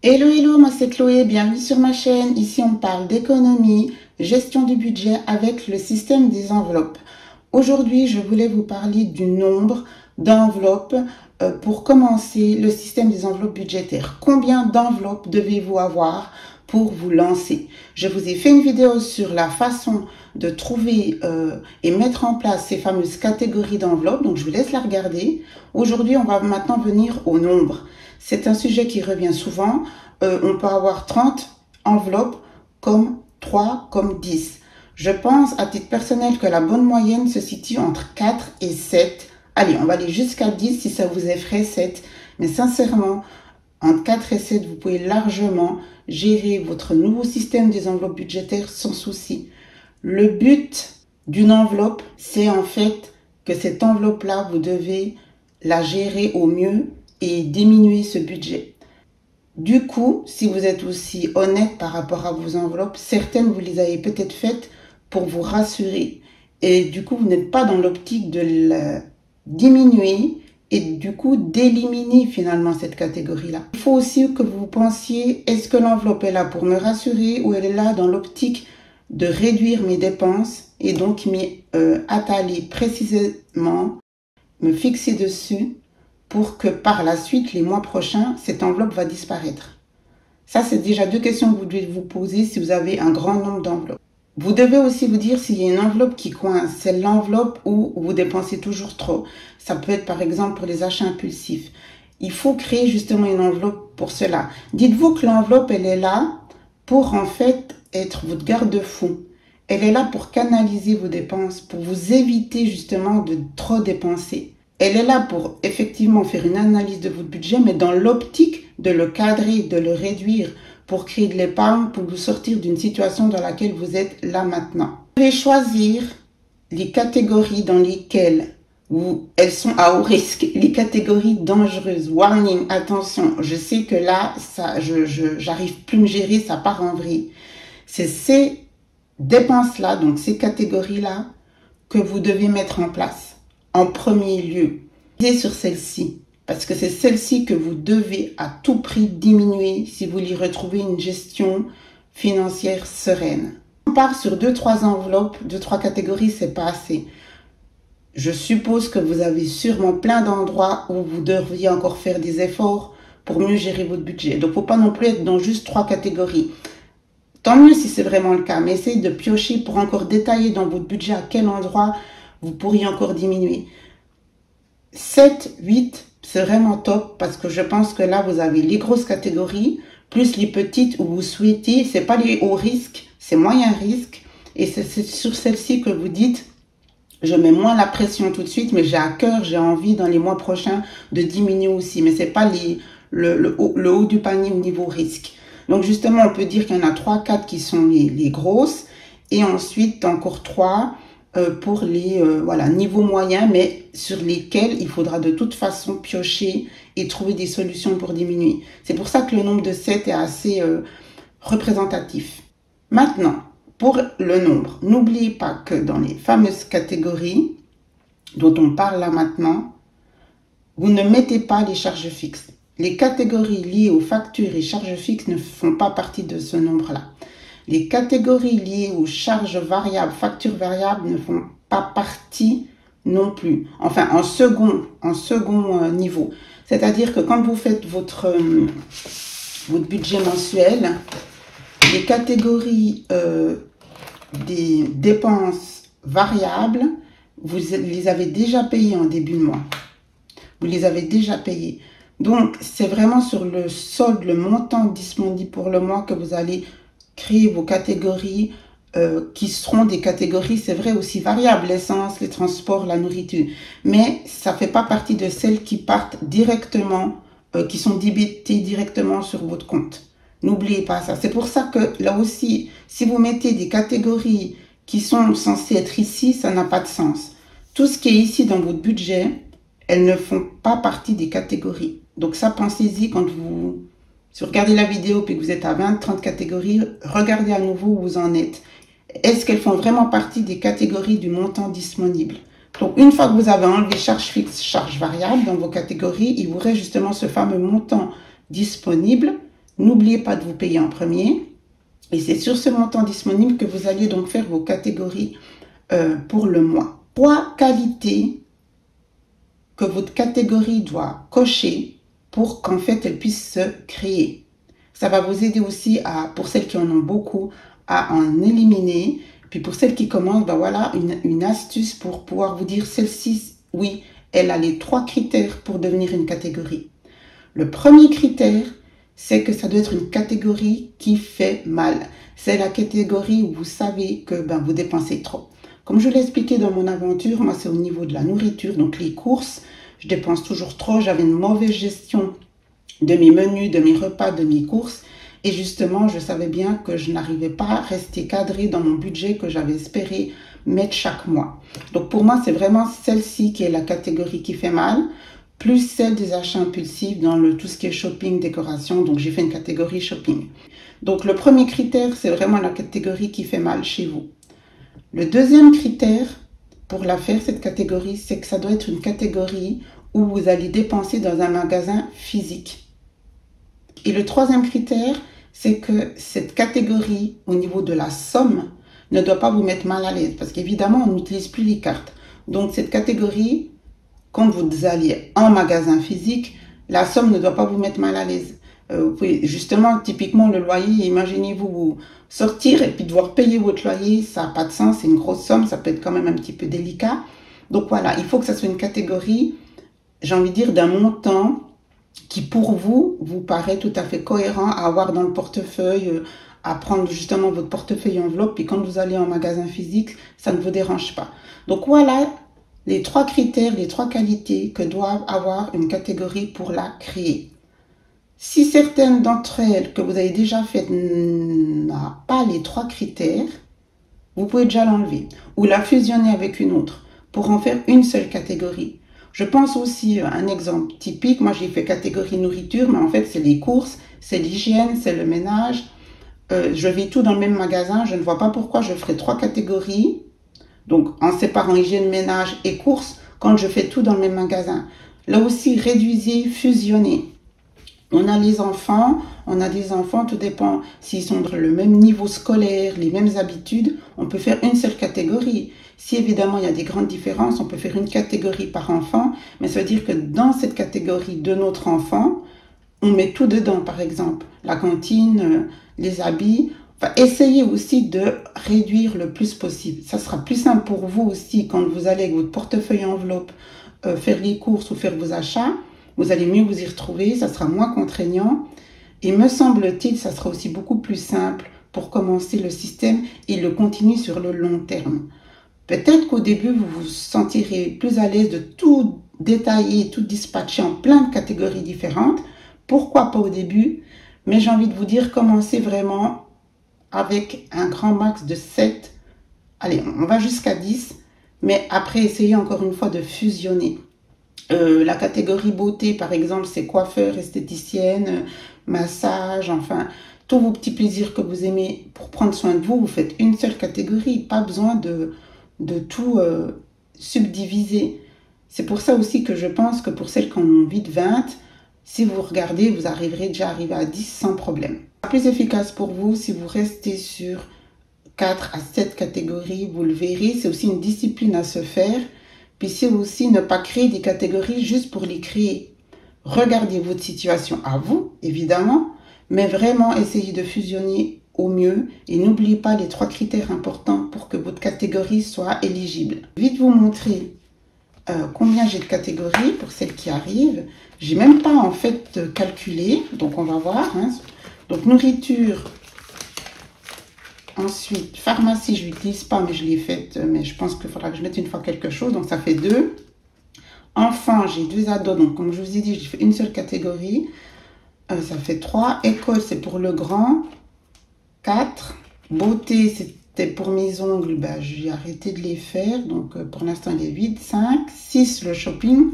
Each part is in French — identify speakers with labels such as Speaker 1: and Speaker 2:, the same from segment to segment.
Speaker 1: Hello, hello, moi c'est Chloé, bienvenue sur ma chaîne. Ici on parle d'économie, gestion du budget avec le système des enveloppes. Aujourd'hui, je voulais vous parler du nombre d'enveloppes pour commencer le système des enveloppes budgétaires. Combien d'enveloppes devez-vous avoir pour vous lancer? Je vous ai fait une vidéo sur la façon de trouver et mettre en place ces fameuses catégories d'enveloppes, donc je vous laisse la regarder. Aujourd'hui, on va maintenant venir au nombre. C'est un sujet qui revient souvent. On peut avoir 30 enveloppes comme 3, comme 10. Je pense à titre personnel que la bonne moyenne se situe entre 4 et 7. Allez, on va aller jusqu'à 10 si ça vous effraie 7. Mais sincèrement, entre 4 et 7, vous pouvez largement gérer votre nouveau système des enveloppes budgétaires sans souci. Le but d'une enveloppe, c'est en fait que cette enveloppe-là, vous devez la gérer au mieux et diminuer ce budget. Du coup, si vous êtes aussi honnête par rapport à vos enveloppes, certaines vous les avez peut-être faites pour vous rassurer. Et du coup, vous n'êtes pas dans l'optique de la diminuer et du coup d'éliminer finalement cette catégorie-là. Il faut aussi que vous pensiez, est-ce que l'enveloppe est là pour me rassurer ou elle est là dans l'optique de réduire mes dépenses et donc m'y atteler précisément, me fixer dessus pour que par la suite, les mois prochains, cette enveloppe va disparaître. Ça, c'est déjà deux questions que vous devez vous poser si vous avez un grand nombre d'enveloppes. Vous devez aussi vous dire s'il y a une enveloppe qui coince. C'est l'enveloppe où vous dépensez toujours trop. Ça peut être par exemple pour les achats impulsifs. Il faut créer justement une enveloppe pour cela. Dites-vous que l'enveloppe, elle est là pour en fait être votre garde-fou. Elle est là pour canaliser vos dépenses, pour vous éviter justement de trop dépenser. Elle est là pour effectivement faire une analyse de votre budget, mais dans l'optique de le cadrer, de le réduire, pour créer de l'épargne, pour vous sortir d'une situation dans laquelle vous êtes là maintenant. Vous devez choisir les catégories dans lesquelles elles sont à haut risque, les catégories dangereuses. Warning, attention, je sais que là, j'arrive plus à me gérer, ça part en vrille. C'est ces dépenses-là, donc ces catégories-là, que vous devez mettre en place. En premier lieu, misez sur celle-ci, parce que c'est celle-ci que vous devez à tout prix diminuer si vous voulez retrouver une gestion financière sereine. On part sur 2-3 enveloppes, 2-3 catégories, c'est pas assez. Je suppose que vous avez sûrement plein d'endroits où vous devriez encore faire des efforts pour mieux gérer votre budget. Donc, faut pas non plus être dans juste 3 catégories. Tant mieux si c'est vraiment le cas, mais essayez de piocher pour encore détailler dans votre budget à quel endroit vous pourriez encore diminuer. 7, 8, c'est vraiment top parce que je pense que là, vous avez les grosses catégories, plus les petites où vous souhaitez, c'est pas les hauts risques, c'est moyen risque. Et c'est sur celle-ci que vous dites, je mets moins la pression tout de suite, mais j'ai à cœur, j'ai envie dans les mois prochains de diminuer aussi. Mais c'est pas le haut du panier au niveau risque. Donc justement, on peut dire qu'il y en a 3, 4 qui sont les grosses et ensuite encore 3 pour les niveaux moyens, mais sur lesquels il faudra de toute façon piocher et trouver des solutions pour diminuer. C'est pour ça que le nombre de 7 est assez représentatif. Maintenant, pour le nombre, n'oubliez pas que dans les fameuses catégories dont on parle là maintenant, vous ne mettez pas les charges fixes. Les catégories liées aux factures et charges fixes ne font pas partie de ce nombre-là. Les catégories liées aux charges variables, factures variables ne font pas partie non plus. Enfin, en second niveau. C'est-à-dire que quand vous faites votre budget mensuel, les catégories des dépenses variables, vous les avez déjà payées en début de mois. Vous les avez déjà payées. Donc, c'est vraiment sur le solde, le montant disponible pour le mois que vous allez créer vos catégories qui seront des catégories, c'est vrai, aussi variables, l'essence, les transports, la nourriture. Mais ça ne fait pas partie de celles qui partent directement, qui sont débitées directement sur votre compte. N'oubliez pas ça. C'est pour ça que là aussi, si vous mettez des catégories qui sont censées être ici, ça n'a pas de sens. Tout ce qui est ici dans votre budget, elles ne font pas partie des catégories. Donc ça, pensez-y quand si vous regardez la vidéo et que vous êtes à 20, 30 catégories, regardez à nouveau où vous en êtes. Est-ce qu'elles font vraiment partie des catégories du montant disponible? Donc, une fois que vous avez enlevé charges fixes, charges variables dans vos catégories, il vous reste justement ce fameux montant disponible N'oubliez pas de vous payer en premier. Et c'est sur ce montant disponible que vous allez donc faire vos catégories pour le mois. 3 qualités que votre catégorie doit cocher pour qu'en fait elle puisse se créer. Ça va vous aider aussi pour celles qui en ont beaucoup, à en éliminer. Puis pour celles qui commencent, ben voilà une astuce pour pouvoir vous dire celle-ci, oui, elle a les 3 critères pour devenir une catégorie. Le premier critère, c'est que ça doit être une catégorie qui fait mal. C'est la catégorie où vous savez que vous dépensez trop. Comme je l'ai expliqué dans mon aventure, moi c'est au niveau de la nourriture, donc les courses, je dépense toujours trop, j'avais une mauvaise gestion de mes menus, de mes repas, de mes courses. Et justement, je savais bien que je n'arrivais pas à rester cadrée dans mon budget que j'avais espéré mettre chaque mois. Donc pour moi, c'est vraiment celle-ci qui est la catégorie qui fait mal, plus celle des achats impulsifs dans tout ce qui est shopping, décoration. Donc j'ai fait une catégorie shopping. Donc le premier critère, c'est vraiment la catégorie qui fait mal chez vous. Le deuxième critère pour la faire, cette catégorie, c'est que ça doit être une catégorie où vous allez dépenser dans un magasin physique. Et le troisième critère, c'est que cette catégorie, au niveau de la somme, ne doit pas vous mettre mal à l'aise. Parce qu'évidemment, on n'utilise plus les cartes. Donc, cette catégorie, quand vous alliez en magasin physique, la somme ne doit pas vous mettre mal à l'aise. Vous pouvez, justement, typiquement, le loyer, imaginez-vous sortir et puis devoir payer votre loyer, ça n'a pas de sens, c'est une grosse somme, ça peut être quand même un petit peu délicat. Donc voilà, il faut que ça soit une catégorie, j'ai envie de dire, d'un montant qui pour vous paraît tout à fait cohérent à avoir dans le portefeuille, à prendre justement votre portefeuille enveloppe, et quand vous allez en magasin physique, ça ne vous dérange pas. Donc voilà les 3 critères, les 3 qualités que doit avoir une catégorie pour la créer. Si certaines d'entre elles que vous avez déjà faites n'ont pas les 3 critères, vous pouvez déjà l'enlever ou la fusionner avec une autre pour en faire une seule catégorie. Je pense aussi à un exemple typique. Moi, j'ai fait catégorie nourriture, mais en fait, c'est les courses, c'est l'hygiène, c'est le ménage. Je vis tout dans le même magasin. Je ne vois pas pourquoi je ferais 3 catégories. Donc, en séparant hygiène, ménage et courses, quand je fais tout dans le même magasin. Là aussi, réduisez, fusionnez. On a des enfants, tout dépend s'ils sont dans le même niveau scolaire, les mêmes habitudes, on peut faire une seule catégorie. Si évidemment il y a des grandes différences, on peut faire une catégorie par enfant, mais ça veut dire que dans cette catégorie de notre enfant, on met tout dedans, par exemple, la cantine, les habits. Enfin, essayez aussi de réduire le plus possible. Ça sera plus simple pour vous aussi quand vous allez avec votre portefeuille enveloppe faire les courses ou faire vos achats. Vous allez mieux vous y retrouver, ça sera moins contraignant. Et me semble-t-il, ça sera aussi beaucoup plus simple pour commencer le système et le continuer sur le long terme. Peut-être qu'au début, vous vous sentirez plus à l'aise de tout détailler, tout dispatcher en plein de catégories différentes. Pourquoi pas au début? Mais j'ai envie de vous dire, commencez vraiment avec un grand max de 7. Allez, on va jusqu'à 10. Mais après, essayez encore une fois de fusionner. La catégorie beauté, par exemple, c'est coiffeur, esthéticienne, massage, enfin, tous vos petits plaisirs que vous aimez pour prendre soin de vous, vous faites une seule catégorie, pas besoin de tout subdiviser. C'est pour ça aussi que je pense que pour celles qui en ont vite 20, si vous regardez, vous arriverez déjà à arriver à 10 sans problème. Plus efficace pour vous si vous restez sur 4 à 7 catégories, vous le verrez, c'est aussi une discipline à se faire. Puis c'est aussi ne pas créer des catégories juste pour les créer. Regardez votre situation à vous, évidemment, mais vraiment essayez de fusionner au mieux et n'oubliez pas les 3 critères importants pour que votre catégorie soit éligible. Vite vous montrer combien j'ai de catégories pour celles qui arrivent. J'ai même pas en fait calculé, donc on va voir. Hein. Donc nourriture. Ensuite, pharmacie, je ne l'utilise pas, mais je l'ai faite. Mais je pense qu'il faudra que je mette une fois quelque chose. Donc, ça fait 2. Enfant, j'ai 2 ados. Donc, comme je vous ai dit, j'ai fait une seule catégorie. Ça fait 3. École, c'est pour le grand. 4. Beauté, c'était pour mes ongles. J'ai arrêté de les faire. Donc, pour l'instant, il est vide. 5. 6, le shopping.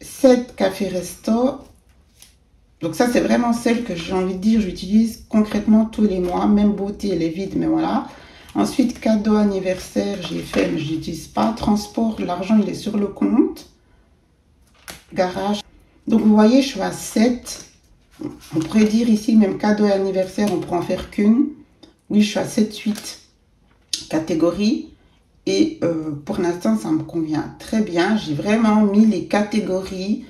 Speaker 1: 7, café-resto. Donc ça, c'est vraiment celle que j'ai envie de dire, j'utilise concrètement tous les mois. Même beauté, elle est vide, mais voilà. Ensuite, cadeau anniversaire, j'ai fait, mais je n'utilise pas. Transport, l'argent, il est sur le compte. Garage. Donc, vous voyez, je suis à 7 On pourrait dire ici, même cadeau et anniversaire, on pourrait en faire qu'une. Oui, je suis à 7-8 catégories. Et pour l'instant, ça me convient très bien. J'ai vraiment mis les catégories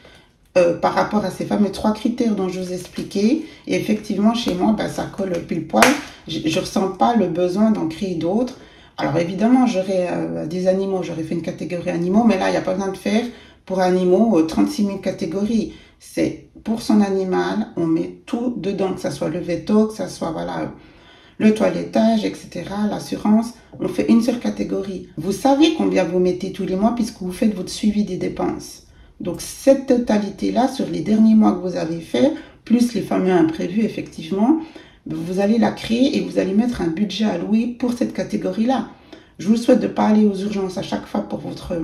Speaker 1: par rapport à ces fameux 3 critères dont je vous ai expliqué. Et effectivement, chez moi, ben, ça colle pile poil. Je ne ressens pas le besoin d'en créer d'autres. Alors évidemment, j'aurais des animaux, j'aurais fait une catégorie animaux, mais là, il n'y a pas besoin de faire pour animaux 36 000 catégories. C'est pour son animal, on met tout dedans, que ce soit le veto, que ce soit voilà, le toilettage, etc., l'assurance. On fait une seule catégorie. Vous savez combien vous mettez tous les mois puisque vous faites votre suivi des dépenses. Donc cette totalité-là, sur les derniers mois que vous avez fait, plus les fameux imprévus, effectivement, vous allez la créer et vous allez mettre un budget alloué pour cette catégorie-là. Je vous souhaite de ne pas aller aux urgences à chaque fois pour votre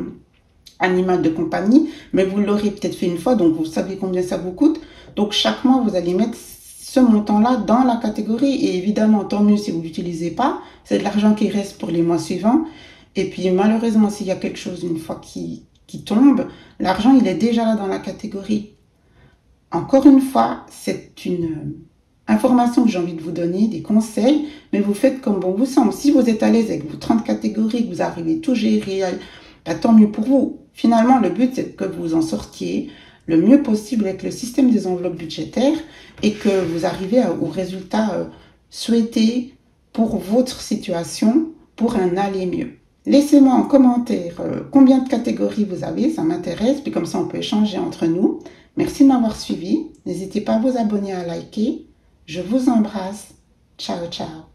Speaker 1: animal de compagnie, mais vous l'aurez peut-être fait une fois, donc vous savez combien ça vous coûte. Donc chaque mois, vous allez mettre ce montant-là dans la catégorie. Et évidemment, tant mieux si vous ne l'utilisez pas. C'est de l'argent qui reste pour les mois suivants. Et puis malheureusement, s'il y a quelque chose une fois qui tombe, l'argent, il est déjà là dans la catégorie. Encore une fois, c'est une information que j'ai envie de vous donner, des conseils, mais vous faites comme bon vous semble. Si vous êtes à l'aise avec vos 30 catégories, que vous arrivez tout gérer, bah, tant mieux pour vous. Finalement, le but, c'est que vous en sortiez le mieux possible avec le système des enveloppes budgétaires et que vous arrivez au résultat souhaité pour votre situation, pour un aller mieux. Laissez-moi en commentaire combien de catégories vous avez, ça m'intéresse, puis comme ça on peut échanger entre nous. Merci de m'avoir suivi, n'hésitez pas à vous abonner, à liker. Je vous embrasse. Ciao, ciao.